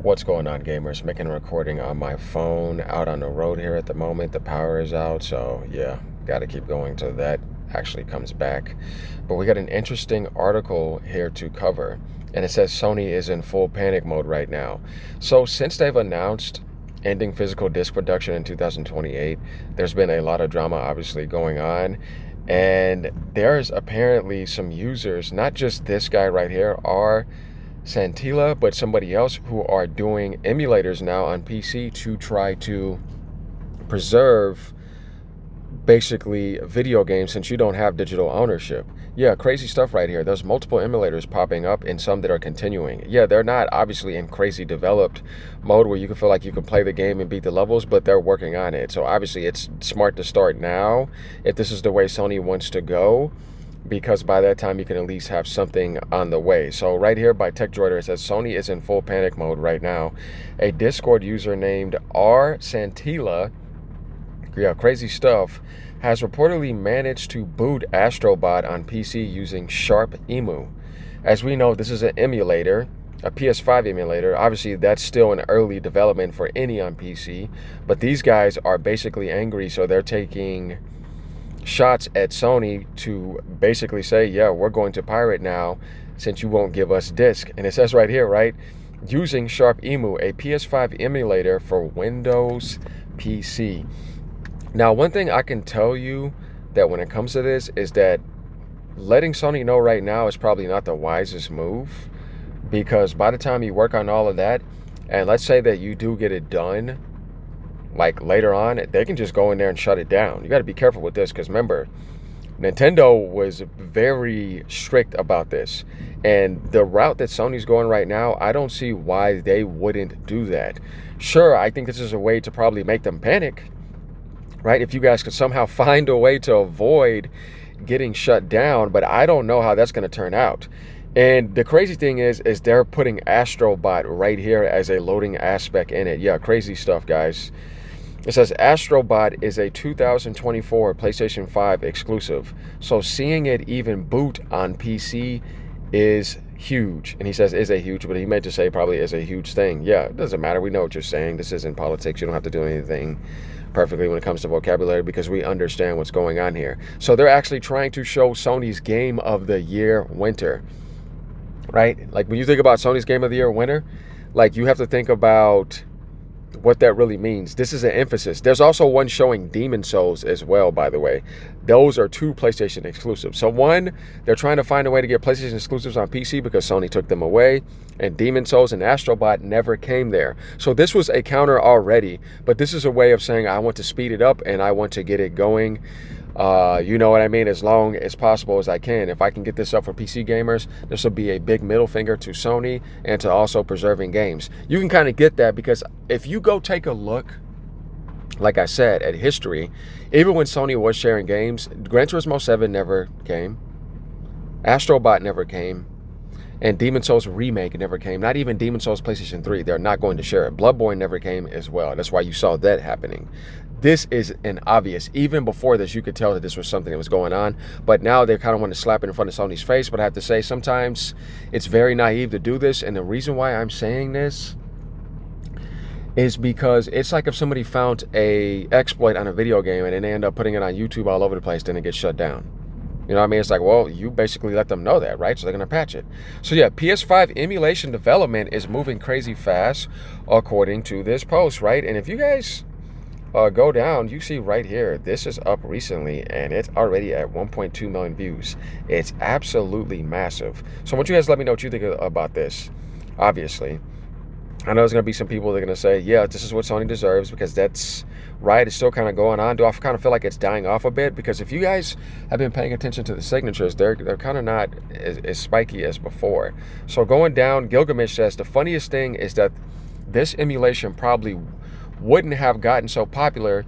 What's going on, gamers? Making a recording on my phone out on the road here at the moment. The power is out, so yeah, gotta keep going till that actually comes back. But we got an interesting article here to cover, and it says Sony is in full panic mode right now. So since they've announced ending physical disc production in 2028, there's been a lot of drama obviously going on. And there's apparently some users, not just this guy right here, are Santilla, but somebody else who are doing emulators now on PC to try to preserve basically video games since you don't have digital ownership. Yeah, crazy stuff right here. There's multiple emulators popping up and some that are continuing. Yeah, they're not obviously in crazy developed mode where you can feel like you can play the game and beat the levels, but they're working on it. So obviously it's smart to start now if this is the way Sony wants to go, because by that time you can at least have something on the way. So right here by TechDroider, it says Sony is in full panic mode right now. A Discord user named R. Santilla, yeah, crazy stuff, has reportedly managed to boot Astrobot on PC using Sharp Emu. As we know, this is an emulator, a PS5 emulator. Obviously, that's still in early development for any on PC, but these guys are basically angry, so they're taking shots at Sony to basically say, yeah, we're going to pirate now since you won't give us disc. And it says right here, right, using Sharp Emu, a PS5 emulator for Windows PC. Now, one thing I can tell you that when it comes to this is that letting Sony know right now is probably not the wisest move, because by the time you work on all of that, and let's say that you do get it done, like later on, they can just go in there and shut it down. You got to be careful with this, because remember, Nintendo was very strict about this. And the route that Sony's going right now, I don't see why they wouldn't do that. Sure, I think this is a way to probably make them panic, right? If you guys could somehow find a way to avoid getting shut down, but I don't know how that's going to turn out. And the crazy thing is they're putting Astrobot right here as a loading aspect in it. Yeah, crazy stuff, guys. It says Astrobot is a 2024 PlayStation 5 exclusive. So seeing it even boot on PC is huge. And he says is a huge, but he meant to say probably is a huge thing. Yeah, it doesn't matter. We know what you're saying. This isn't politics. You don't have to do anything perfectly when it comes to vocabulary, because we understand what's going on here. So they're actually trying to show Sony's Game of the Year winner, right? Like when you think about Sony's Game of the Year winner, like you have to think about what that really means. This is an emphasis. There's also one showing Demon Souls as well, by the way. Those are two PlayStation exclusives. So one, they're trying to find a way to get PlayStation exclusives on PC because Sony took them away, and Demon Souls and Astrobot never came there. So this was a counter already, but this is a way of saying I want to speed it up and I want to get it going, you know what I mean, as long as possible as I can. If I can get this up for PC gamers, this will be a big middle finger to Sony and to also preserving games. You can kind of get that because if you go take a look, like I said, at history, even when Sony was sharing games, Gran Turismo 7 never came, Astrobot never came, and Demon Souls Remake never came. Not even Demon Souls PlayStation 3. They're not going to share it. Bloodborne never came as well. That's why you saw that happening. This is an obvious. Even before this, you could tell that this was something that was going on. But now they kind of want to slap it in front of Sony's face. But I have to say, sometimes it's very naive to do this. And the reason why I'm saying this is because it's like if somebody found a exploit on a video game and then they end up putting it on YouTube all over the place, then it gets shut down. You know what I mean? It's like, well, you basically let them know that, right? So they're going to patch it. So yeah, PS5 emulation development is moving crazy fast, according to this post, right? And if you guys go down, you see right here, this is up recently, and it's already at 1.2 million views. It's absolutely massive. So I want you guys to let me know what you think about this, obviously. I know there's going to be some people that are going to say, yeah, this is what Sony deserves, because that's right. It's still kind of going on. Do I kind of feel like it's dying off a bit? Because if you guys have been paying attention to the signatures, they're kind of not as spiky as before. So going down, Gilgamesh says, the funniest thing is that this emulation probably wouldn't have gotten so popular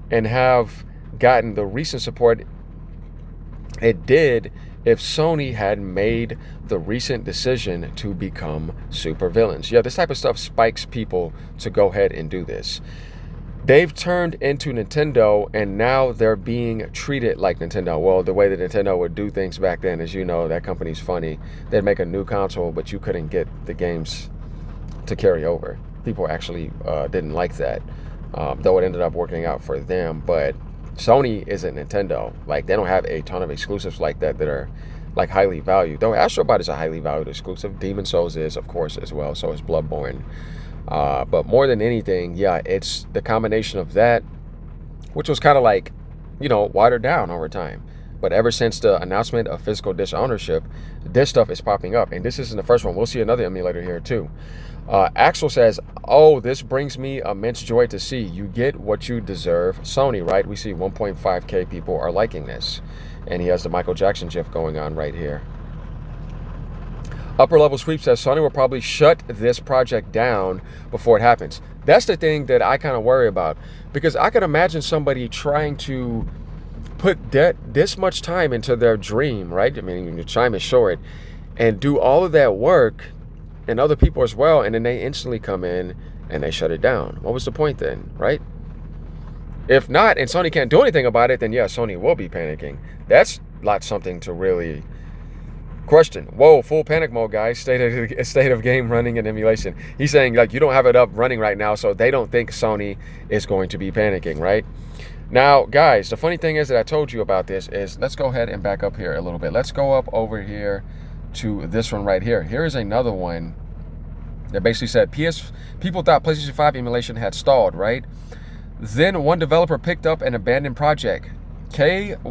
and have gotten the recent support it did if Sony had made the recent decision to become supervillains. Yeah, this type of stuff spikes people to go ahead and do this. They've turned into Nintendo, and now they're being treated like Nintendo. Well, the way that Nintendo would do things back then, as you know, that company's funny. They'd make a new console, but you couldn't get the games to carry over. People actually didn't like that, though it ended up working out for them. But Sony isn't Nintendo. Like, they don't have a ton of exclusives like that that are like highly valued. Though Astrobot is a highly valued exclusive. Demon Souls is, of course, as well. So is Bloodborne. But more than anything, yeah, it's the combination of that, which was kind of like, you know, watered down over time. But ever since the announcement of physical disc ownership, this stuff is popping up. And this isn't the first one. We'll see another emulator here too. Axel says, oh, this brings me immense joy to see. You get what you deserve. Sony, right? We see 1.5K people are liking this. And he has the Michael Jackson gif going on right here. Upper Level Sweep says, Sony will probably shut this project down before it happens. That's the thing that I kind of worry about. Because I can imagine somebody trying to put this much time into their dream, right? I mean, your time is short, and do all of that work, and other people as well, and then they instantly come in and they shut it down. What was the point then, right? If not, and Sony can't do anything about it, then yeah, Sony will be panicking. That's not something to really question. Whoa, full panic mode, guys. State of game running and emulation. He's saying, like, you don't have it up running right now, so they don't think Sony is going to be panicking, right? Now, guys, the funny thing is that I told you about this is, let's go ahead and back up here a little bit. Let's go up over here to this one right here. Here is another one that basically said people thought PlayStation 5 emulation had stalled, right? Then one developer picked up an abandoned project, KYTY,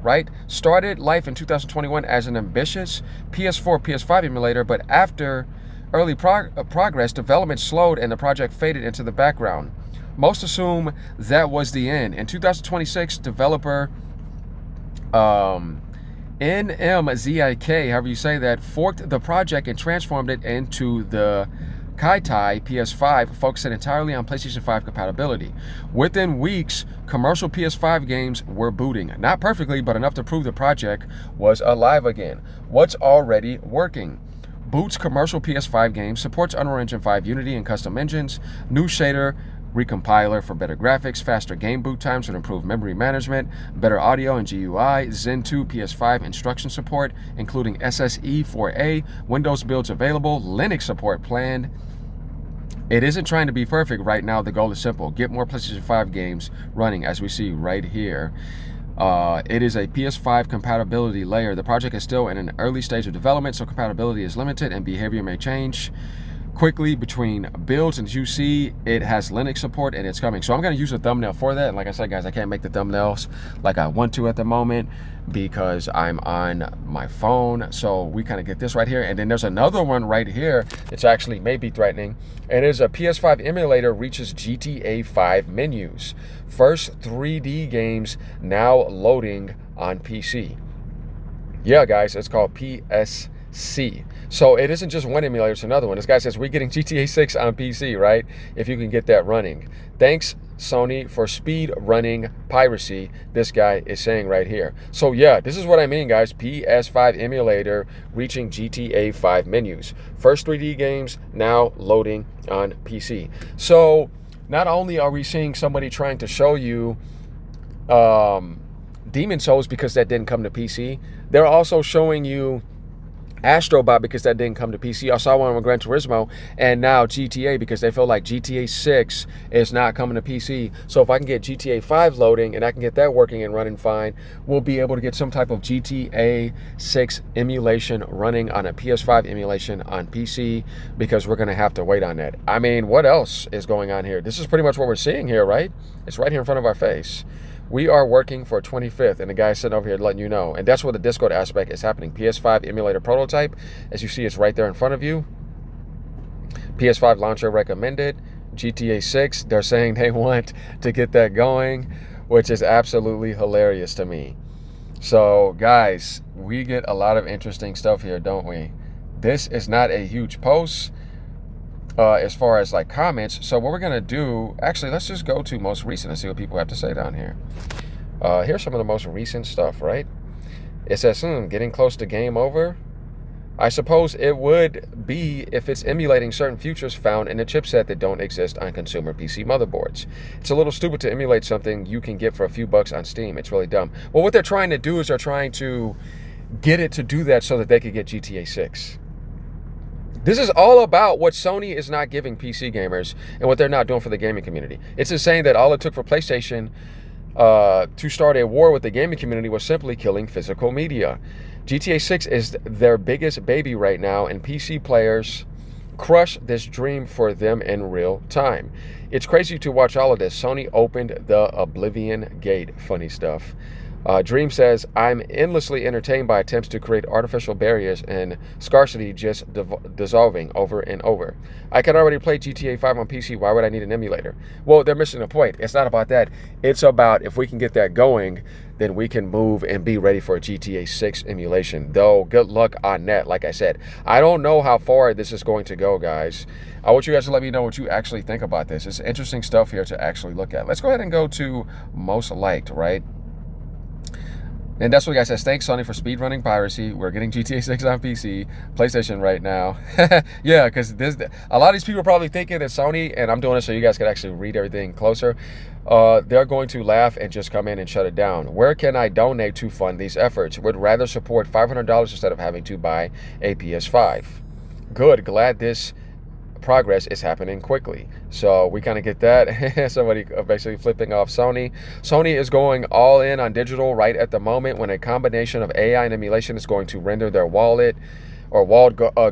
right? Started life in 2021 as an ambitious PS4, PS5 emulator, but after early progress, development slowed and the project faded into the background. Most assume that was the end. In 2026, developer NMZIK, however you say that, forked the project and transformed it into the Kaitai PS5, focusing entirely on PlayStation 5 compatibility. Within weeks, commercial PS5 games were booting. Not perfectly, but enough to prove the project was alive again. What's already working? Boots commercial PS5 games, supports Unreal Engine 5 Unity and custom engines, new shader recompiler for better graphics, faster game boot times with improved memory management, better audio and GUI, Zen 2 PS5 instruction support, including SSE 4A, Windows builds available, Linux support planned. It isn't trying to be perfect right now. The goal is simple. Get more PlayStation 5 games running, as we see right here. It is a PS5 compatibility layer. The project is still in an early stage of development, so compatibility is limited and behavior may change quickly between builds. And as you see, it has Linux support and it's coming. So I'm going to use a thumbnail for that. And like I said, guys, I can't make the thumbnails like I want to at the moment because I'm on my phone. So we kind of get this right here. And then there's another one right here that's actually maybe threatening. And it is a PS5 emulator reaches GTA 5 menus. First 3D games now loading on PC. Yeah, guys, it's called PSC. So it isn't just one emulator, it's another one. This guy says, we're getting GTA 6 on PC, right? If you can get that running. Thanks, Sony, for speed running piracy, this guy is saying right here. So yeah, this is what I mean, guys. PS5 emulator reaching GTA 5 menus. First 3D games now loading on PC. So not only are we seeing somebody trying to show you Demon Souls because that didn't come to PC, they're also showing you Astrobot because that didn't come to PC. I saw one on Gran Turismo, and now GTA because they feel like GTA 6 is not coming to PC. So if I can get GTA 5 loading and I can get that working and running fine, we'll be able to get some type of GTA 6 emulation running on a PS5 emulation on PC because we're going to have to wait on that. I mean, what else is going on here? This is pretty much what we're seeing here, right? It's right here in front of our face. We are working for 25th, and the guy's sitting over here letting you know. And that's where the Discord aspect is happening. PS5 emulator prototype. As you see, it's right there in front of you. PS5 launcher recommended. GTA 6, they're saying they want to get that going, which is absolutely hilarious to me. So, guys, we get a lot of interesting stuff here, don't we? This is not a huge post as far as like comments. So what we're gonna do, actually, let's just go to most recent and see what people have to say down here. Here's some of the most recent stuff, right? It says, getting close to game over. I suppose it would be if it's emulating certain features found in a chipset that don't exist on consumer PC motherboards. It's a little stupid to emulate something you can get for a few bucks on Steam. It's really dumb. Well, what they're trying to do is they're trying to get it to do that so that they could get GTA 6. This is all about what Sony is not giving PC gamers and what they're not doing for the gaming community. It's insane that all it took for PlayStation to start a war with the gaming community was simply killing physical media. GTA 6 is their biggest baby right now, and PC players crush this dream for them in real time. It's crazy to watch all of this. Sony opened the Oblivion Gate. Funny stuff. Dream says, I'm endlessly entertained by attempts to create artificial barriers and scarcity just dissolving over and over. I can already play GTA 5 on PC. Why would I need an emulator? Well, they're missing the point. It's not about that. It's about if we can get that going, then we can move and be ready for a GTA 6 emulation. Though, good luck on that. Like I said, I don't know how far this is going to go, guys. I want you guys to let me know what you actually think about this. It's interesting stuff here to actually look at. Let's go ahead and go to most liked, right? And that's what guys says. Thanks, Sony, for speedrunning piracy. We're getting GTA 6 on PC, PlayStation right now. Yeah, because a lot of these people are probably thinking that Sony, and I'm doing it so you guys can actually read everything closer, they're going to laugh and just come in and shut it down. Where can I donate to fund these efforts? Would rather support $500 instead of having to buy a PS5. Good. Glad this progress is happening quickly. So we kind of get that. Somebody basically flipping off Sony. Sony is going all in on digital right at the moment, when a combination of AI and emulation is going to render their walled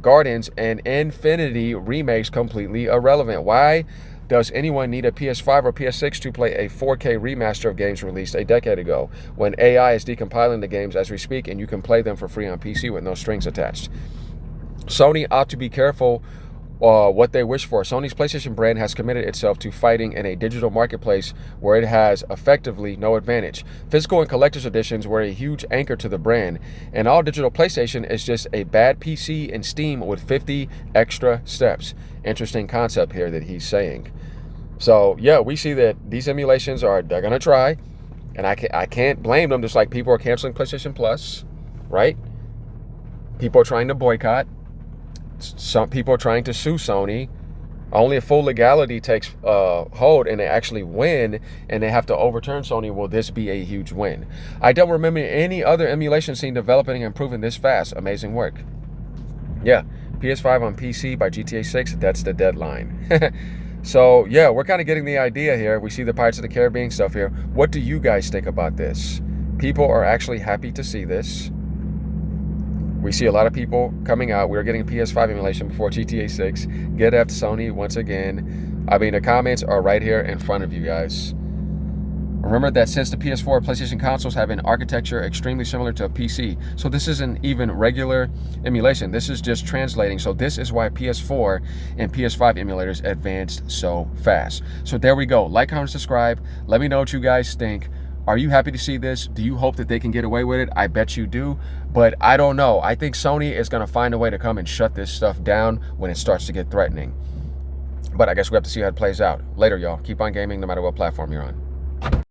gardens and Infinity remakes completely irrelevant. Why does anyone need a PS5 or PS6 to play a 4K remaster of games released a decade ago, when AI is decompiling the games as we speak and you can play them for free on PC with no strings attached? Sony ought to be careful what they wish for. Sony's PlayStation brand has committed itself to fighting in a digital marketplace where it has effectively no advantage. Physical and collector's editions were a huge anchor to the brand, and all digital PlayStation is just a bad PC in Steam with 50 extra steps. Interesting concept here that he's saying. So yeah, we see that these emulations they're gonna try, and I can't blame them. Just like people are canceling PlayStation Plus, right? People are trying to boycott. Some people are trying to sue Sony. Only if full legality takes hold and they actually win and they have to overturn Sony will this be a huge win. I don't remember any other emulation scene developing and improving this fast. Amazing work. Yeah, PS5 on PC by GTA 6, that's the deadline. So yeah, we're kind of getting the idea here. We see the Pirates of the Caribbean stuff here. What do you guys think about this? People are actually happy to see this. We see a lot of people coming out. We're getting a PS5 emulation before GTA 6. Get F Sony once again. I mean, the comments are right here in front of you guys. Remember that since the PS4 and PlayStation consoles have an architecture extremely similar to a PC, so this isn't even regular emulation. This is just translating. So this is why PS4 and PS5 emulators advanced so fast. So there we go. Like, comment, subscribe. Let me know what you guys think. Are you happy to see this? Do you hope that they can get away with it? I bet you do, but I don't know. I think Sony is going to find a way to come and shut this stuff down when it starts to get threatening. But I guess we have to see how it plays out. Later, y'all. Keep on gaming no matter what platform you're on.